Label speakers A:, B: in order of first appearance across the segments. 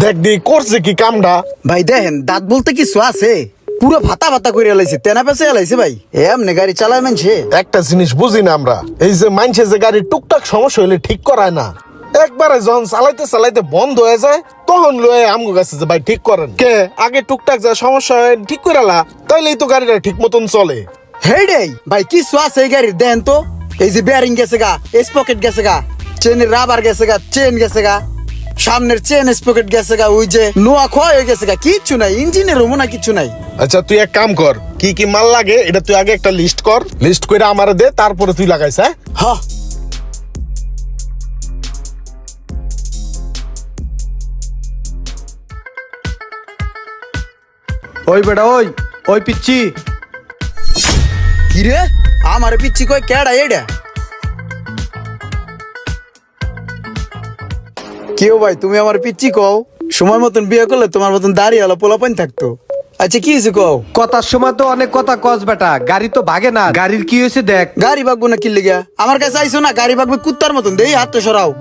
A: দেখ দি করছে কি কামটা।
B: ভাই দেখেন দাঁত বলতে কিছু আছে, পুরো ভাতা ভাতা করে এলাইছে, তেনা পেছে এলাইছে ভাই। এমনি গাড়ি চালায় মানছে।
A: একটা জিনিস বুঝি না আমরা, এই যে মানছে যে গাড়ি টুকটাক সমস্যা হইলে ঠিক করায় না, একবারে যখন চালাইতে চালাইতে বন্ধ হয়ে যায় তখন লয়ে আমগো কাছে যে ভাই ঠিক করেন কে। আগে টুকটাক যা সমস্যা হয় ঠিক করে লা, তাইলেই তো গাড়িটা ঠিক মতন চলে।
B: হেডেই ভাই কিছু আছে এই গাড়ির, দেন তো। এই যে বেয়ারিং গেছে গা, স্পকেট গেছে গা, চেনের রাবার গেছে গা, চেন গেছে গা, সামনের চেন স্পকেট গেছে গা, ওই যে নোয়া ক্ষয় হয়ে গেছে গা, কিচ্ছু নাই, ইঞ্জিনের মনে কিছু নাই।
A: আচ্ছা তুই এক কাম কর, কি কি মাল লাগে এটা তুই আগে একটা লিস্ট কর, লিস্ট করে আমারে দে, তারপরে তুই লাগাইছ। হ্যাঁ
B: হ্যাঁ
C: ওই বেটা ওই ওই পিচ্ছি,
B: কি রে আমার পিচ্ছি কই কেডা এইডা? কেউ ভাই তুমি আমার পিচ্ছি কও, সময় মতন বিয়ে করলে তোমার মতন দাঁড়িয়ে হলো পোলাপান থাকতো। আচ্ছা কি হয়েছে কও?
C: কথার সময় তো অনেক কথা কস বেটা, গাড়ি তো ভাগে না, গাড়ির কি হয়েছে দেখ।
B: গাড়ি ভাগবো না কি লিগা? আমার কাছে আইসো না, গাড়ি ভাগবে কুত্তার মতন, দেই হাতটা সরাও।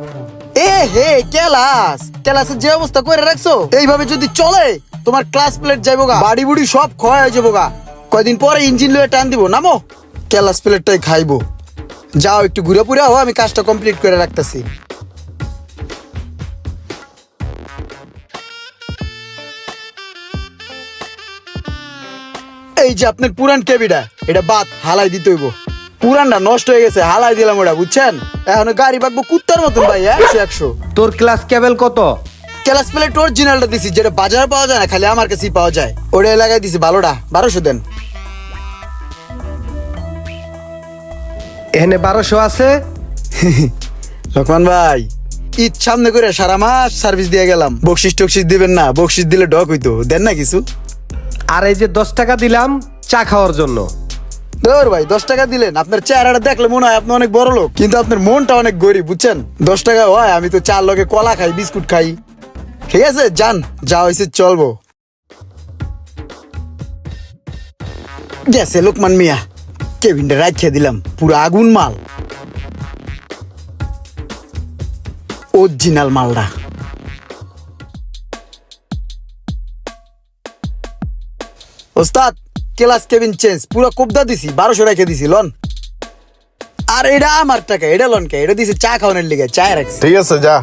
B: এ হে কেলাস, ক্লাসের যে অবস্থা করে রাখছো, এইভাবে যদি চলে তোমার ক্লাস প্লেট যাইবো গা, বাড়ি বুড়ি সব ক্ষয় হয়ে যাবো গা। কয়দিন পরে ইঞ্জিন লয়ে টান দিব, নামো। ক্লাস প্লেটটাই খাইবো। যাও একটু ঘুরে পুরে হো, আমি কাজটা কমপ্লিট করে রাখতেছি। এই যে আপনার পুরান কেবিটা, এটা বাদ হালাই দিতে হইব। পুরানটা নষ্ট হয়ে গেছে, হালাই দিলাম ওটা, বুঝছেন? এখন গাড়ি ভাগবো কুত্তার মতন ভাই, 100-100।
C: তোর ক্লাস কেবল কত?
B: ক্লাস প্লেট অরিজিনালটা দিছি, যেটা বাজারে পাওয়া যায় না, খালি আমার কাছেই পাওয়া যায়, ওটা লাগাই দিছি ভালোটা, 1200 দেন।
C: এখানে 1200 আছে।
B: লক্ষ্মণ ভাই, ঈদ সামনে করে সারা মাস সার্ভিস দিয়ে গেলাম, বকশিস টকশিস দিবেন না? বকশিস দিলে ডক হইতো, দেন না কিছু?
C: আর এই যে 10 টাকা দিলাম চা খাওয়ার জন্য।
B: ধর ভাই 10 টাকা দিলেন, আপনার চেহারাটা দেখলে মনে হয় আপনি অনেক বড় লোক, কিন্তু আপনার মনটা অনেক গরিব, বুঝছেন? 10 টাকা হয়, আমি তো চার লগে কলা খাই, বিস্কুট খাই। ঠিক আছে যান, যা হয়েছে চলবো। গেছে লোকমান মিয়া, কেবিনটা রাখিয়ে দিলাম, পুরো আগুন মাল, অরিজিনাল মালটা। ওস্তাদ ক্লাস কেবিন চেঞ্জ, পুরো কোবদা দিছি, 1200 রেখে দিছি লন। আর এটা আমার টাকা, এটা লন কে? এটা দিছি চা খাওয়ানোর লিগে, চা রাখছি।
A: ঠিক আছে যা।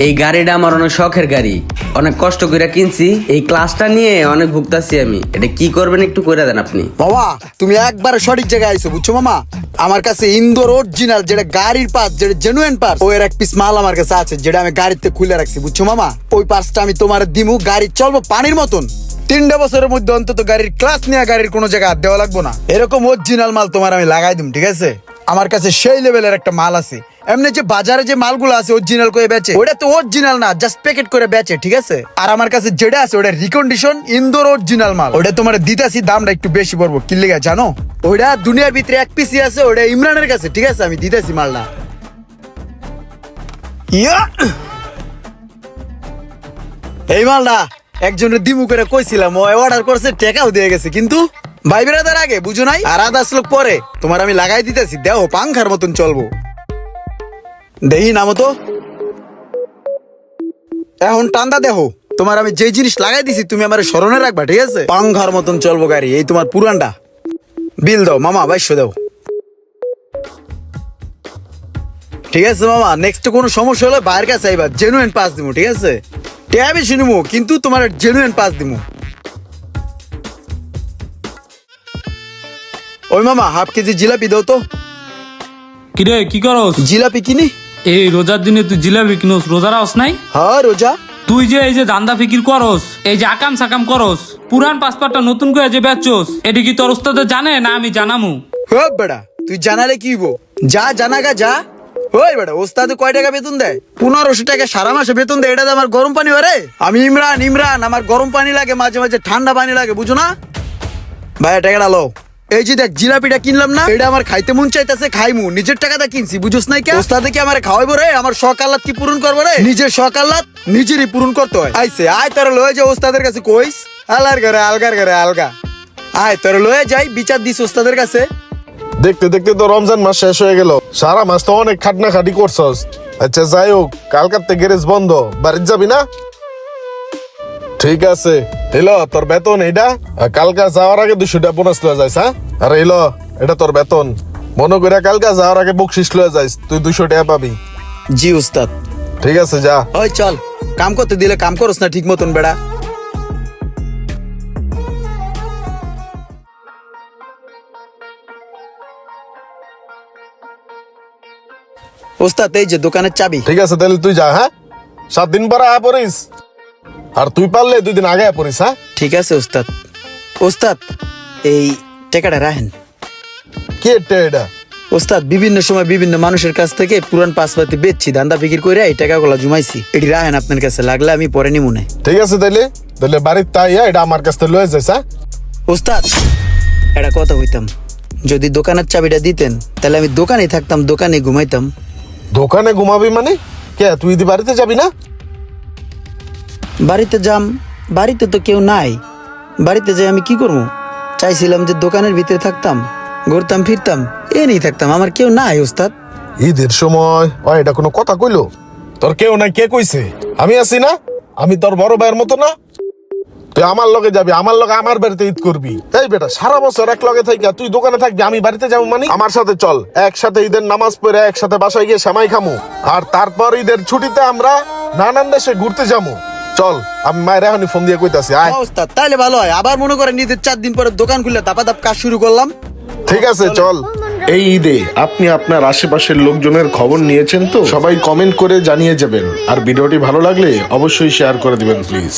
D: এই গাড়িটা আমার অনেক শখের গাড়ি, অনেক কষ্ট করে কিনছি, এই ক্লাসটা নিয়ে অনেক ভুগতাছি আমি। এটা কি করবেন একটু করে দেন আপনি।
B: বাবা তুমি একবার সঠিক জায়গায় আইছো, বুঝছো মামা? আমার কাছে ইন্দোর অরিজিনাল, যেটা গাড়ির পার্টস, যেটা জেনুইন পার্টস, ওর এক পিস মাল আমার কাছে আছে, যেটা আমি গাড়িতে খুলে রাখছি, বুঝছো মামা? ওই পার্টসটা আমি তোমার দিমু, গাড়ি চলবো পানির মতন। 3টা বছরের মধ্যে অন্তত গাড়ির ক্লাস নিয়ে গাড়ির কোনো জায়গায় হাত দেওয়া লাগবো না, এরকম অরিজিনাল মাল তোমার আমি লাগাই দিম। ঠিক আছে? আমার কাছে সেই লেভেলের একটা মাল আছে। এমনি যে বাজারে যে মালগুলো আছে অরিজিনাল করে বেচে, ওটা তো অরিজিনাল না, জাস্ট প্যাকেট করে বেচে। ঠিক আছে? আর আমার কাছে যেটা আছে ওটা রিকন্ডিশন ইন্দোর অরিজিনাল মাল, ওটা তোমার দিতাছি, দামটা একটু বেশি পড়বো। কি লেগে জানো? ওইটা দুনিয়ার ভিতরে এক পিসি আছে, ওটা ইমরানের কাছে। ঠিক আছে? আমি দিতেছি মালটা। ইয়া এই মালটা একজনের দিমু করে কইছিলাম, ও অর্ডার করছে, টাকাও দিয়ে গেছে, কিন্তু ভাই বেড়াদার আগে বুঝো নাই, আর 10 লোক পরে তোমার আমি লাগাই দিতেছি, দেও পাংখার মতন চলবো। দেহি নামো তো, এখন টান্দা দেহ। তোমার আমি যে জিনিস লাগাই দিছি তুমি আমার স্মরণে রাখবা। ঠিক আছে? পাংখার মতন চলবো গাড়ি। এই তোমার পুরানটা বিল দাও মামা, 2200 দাও। ঠিক আছে মামা, নেক্সট কোনো সমস্যা হলে বাইরের কাছে আইবা, জেনুইন পাস দিমু। ঠিক আছে? ট্যাব বেশি নিমু, কিন্তু তোমার জেনুইন পাস দিমু। ওই মামা হাফ কেজি জিলাপি দাও তো।
E: কিরে কি করস?
B: জিলাপি কিনি।
E: এই রোজার দিনে তুই জিলাপি কিনোস, রোজা রাখস নাই?
B: হ্যাঁ রোজা।
E: তুই যে এই যে দান্দা ফিকির করস, এই যে আকাম সাকাম করস, পুরান পাসপোর্টটা নতুন করে যে বেচছস, এটি কি তোর ওস্তাদে জানে না আমি জানামু?
B: হ্যাঁ বেড়া, তুই জানালে কি হইবো? যা জানাগা যা। ওই বেড়া, ওস্তাদ কয় টাকা বেতন দেয়? 1500 টাকা সারা মাসে বেতন দেয়। এটা তো আমার গরম পানি ওরে। আমি ইমরান, ইমরান আমার গরম পানি লাগে, মাঝে মাঝে ঠান্ডা পানি লাগে, বুঝো না? ভাইয়া টাকাটা লো। এই যে দেখ জিলাপিটা কিনলাম না, এটা আমার খাইতে মন চাইতেছে, খাইমু, নিজের টাকাটা কিনছি, বুঝোস নাই কে? ওস্তাদে কি আমার খাওয়াইবো রে? আমার শখ আহ্লাদ কি পূরণ করবো রে? নিজের শখ আহ্লাদ নিজেরই পূরণ করতে হয়। আইসে আয় তোরা লয়ে যা ওস্তাদের কাছে, কইস আলার ঘরে আলগার ঘরে আলগা। আয় তোরা লয়ে যাই, বিচার দিস ওস্তাদের কাছে।
A: দেখতে দেখতে তো রমজান মাস শেষ হয়ে গেল, সারা মাস তো অনেক খাটনা খাটি করছস। আচ্ছা যাই হোক, কালকাতে গ্যারেজ বন্ধ, বাড়িতে যাবি না? ঠিক আছে, এলো তোর বেতন এইটা। আর কালকা যাওয়ার আগে 200 টাকা বোনাস লয়ে যাইস। হ্যাঁ, আর এলো এটা তোর বেতন। মনে করে কালকা যাওয়ার আগে বকশিস লয়ে যাইস, তুই 200 টাকা পাবি।
B: জি উস্তাদ।
A: ঠিক আছে যা।
B: ওই চল, কাম করতে দিলে কাম করস না ঠিক মতন বেড়া। ওস্তাদ এই যে দোকানের চাবি।
A: ঠিক আছে তাহলে তুই যা। হ্যাঁ, 7 দিন পরে আয়া পড়িস, আর তুই পারলে 2 দিন আগে আয়া পড়িস। হ্যাঁ
B: ঠিক আছে ওস্তাদ। ওস্তাদ এই টাকাটা রাখেন।
A: কি এটা?
B: ওস্তাদ বিভিন্ন সময় বিভিন্ন মানুষের কাছ থেকে পুরান পাসপাতি বেচছি, ধান্দা বিক্রি করে এই টাকাগুলো জমাইছি। এটি রাখেন আপনার কাছে, লাগলে আমি পরে নিমুনে।
A: ঠিক আছে তাইলে তাহলে বাড়ির তাই এটা আমার কাছ থেকে লয়ে যাইস। হ্যাঁ
B: ওস্তাদ এটা কথা হইতাম, যদি দোকানের চাবিটা দিতেন তাহলে আমি দোকানে থাকতাম, দোকানে ঘুমাইতাম।
A: দোকানে ঘুমাবি মানে? কে তুই দি বাড়িতে যাবি না?
B: বাড়িতে যাম, বাড়িতে তো কেউ নাই, বাড়িতে যাই আমি কি করবো? চাইছিলাম যে দোকানের ভিতরে থাকতাম, ঘুরতাম ফিরতাম, এ নিয়ে থাকতাম, আমার কেউ নাই ওস্তাদ।
A: ঈদের সময় ও এটা কোনো কথা কইলো? তোর কেউ নাই কে কইছে? আমি আছি না? আমি তোর বড় ভাইয়ের মতো না? তুই আমার লগে যাবি, আমার লগে আমার বাড়িতে ঈদ করবি। এই বেটা, সারা বছর এক লগে থাইকা তুই দোকানে থাকবি, আমি বাড়িতে যাবো মানে? আমার সাথে চল, একসাথে ঈদের নামাজ পড়ে একসাথে বাসায় গিয়ে সেমাই খামু, আর তারপর ঈদের ছুটিতে আমরা নানান দেশে ঘুরতে যাবো। চল, আমি মায়ের এখনই ফোন দিয়ে কইতাছি আয়।
B: ওস্তাদ তাইলে ভালো হয়, আবার মনে করেন ঈদের 4 দিন পরে দোকান খুলে দাপাদাপ কাজ শুরু করলাম।
A: ঠিক আছে চল।
F: এই ঈদে আপনি আপনার আশেপাশের লোকজনের খবর নিয়েছেন তো? সবাই কমেন্ট করে জানিয়ে যাবেন, আর ভিডিওটি ভালো লাগলে অবশ্যই শেয়ার করে দিবেন প্লিজ।